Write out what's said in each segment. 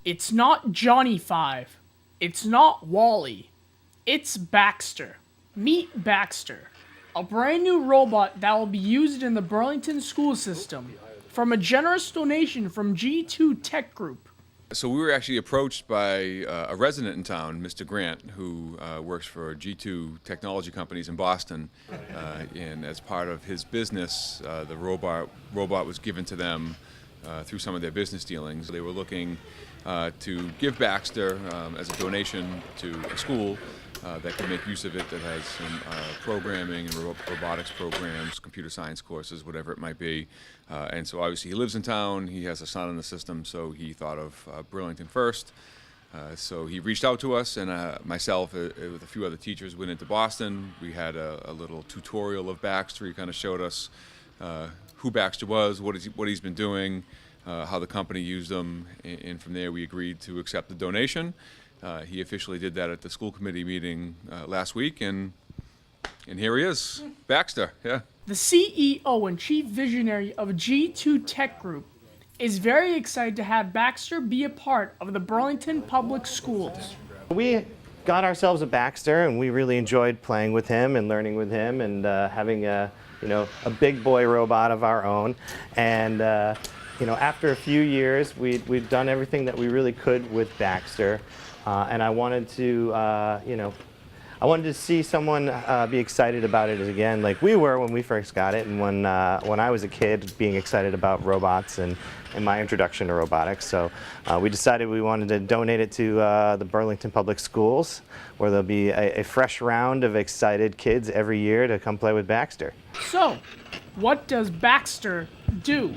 It's not Johnny Five. It's not Wally. It's Baxter. Meet Baxter, a brand new robot that will be used in the Burlington school system from a generous donation from G2 Tech Group. So we were actually approached by a resident in town, Mr. Grant, who works for G2 technology companies in Boston. And as part of his business, the robot was given to them through some of their business dealings. They were looking to give Baxter as a donation to a school that can make use of it, that has some programming and robotics programs, computer science courses, whatever it might be. And so obviously he lives in town, he has a son in the system, so he thought of Burlington first. So he reached out to us, and myself with a few other teachers went into Boston. We had a little tutorial of Baxter. He kind of showed us who Baxter was, what he's been doing, how the company used them, and from there we agreed to accept the donation. He officially did that at the school committee meeting last week, and here he is, Baxter. Yeah. The CEO and chief visionary of G2 Tech Group is very excited to have Baxter be a part of the Burlington Public Schools. We got ourselves a Baxter, and we really enjoyed playing with him and learning with him, and having a big boy robot of our own. And after a few years, we'd done everything that we really could with Baxter. And I wanted to see someone be excited about it again, like we were when we first got it, and when I was a kid, being excited about robots and my introduction to robotics. So we decided we wanted to donate it to the Burlington Public Schools, where there'll be a fresh round of excited kids every year to come play with Baxter. So, what does Baxter do?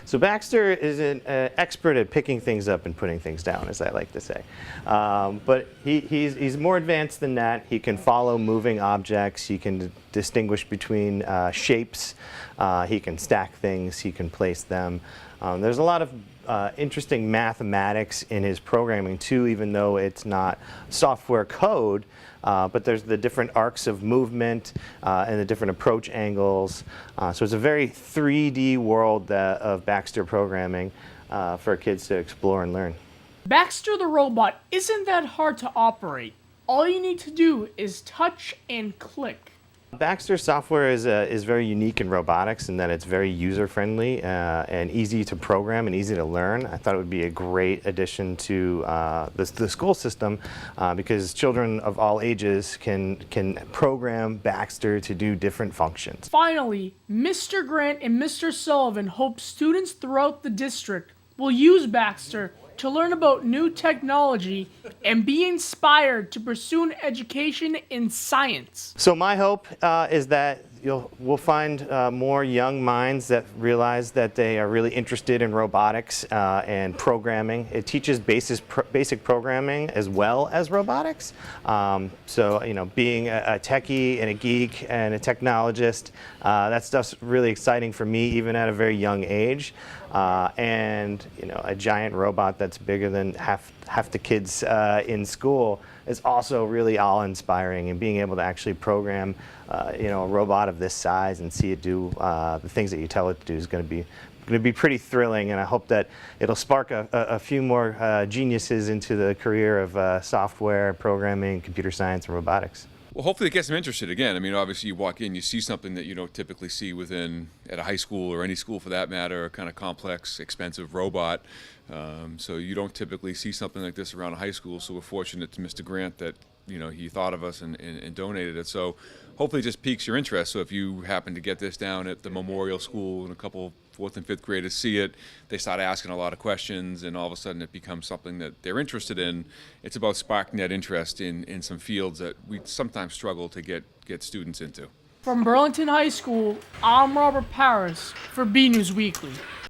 So Baxter is an expert at picking things up and putting things down, as I like to say. But he's more advanced than that. He can follow moving objects. He can distinguish between shapes. He can stack things. He can place them. There's a lot of interesting mathematics in his programming too, even though it's not software code. But there's the different arcs of movement and the different approach angles. So it's a very 3D world of Baxter programming for kids to explore and learn. Baxter the robot isn't that hard to operate. All you need to do is touch and click. Baxter software is very unique in robotics in that it's very user-friendly and easy to program and easy to learn. I thought it would be a great addition to the school system because children of all ages can program Baxter to do different functions. Finally, Mr. Grant and Mr. Sullivan hope students throughout the district will use Baxter to learn about new technology and be inspired to pursue an education in science. So my hope is that we'll find more young minds that realize that they are really interested in robotics and programming. It teaches basic programming as well as robotics. So being a techie and a geek and a technologist, that stuff's really exciting for me even at a very young age. And a giant robot that's bigger than half the kids in school is also really awe-inspiring, and being able to actually program a robot of this size and see it do the things that you tell it to do is going to be pretty thrilling, and I hope that it'll spark a few more geniuses into the career of software, programming, computer science, and robotics. Well, hopefully it gets them interested again. I mean, obviously you walk in, you see something that you don't typically see at a high school or any school for that matter, a kind of complex, expensive robot. So you don't typically see something like this around a high school. So we're fortunate to Mr. Grant that he thought of us and donated it. So hopefully it just piques your interest. So if you happen to get this down at the Memorial School and a couple 4th and 5th graders see it, they start asking a lot of questions, and all of a sudden it becomes something that they're interested in. It's about sparking that interest in some fields that we sometimes struggle to get students into. From Burlington High School, I'm Robert Paris for B News Weekly.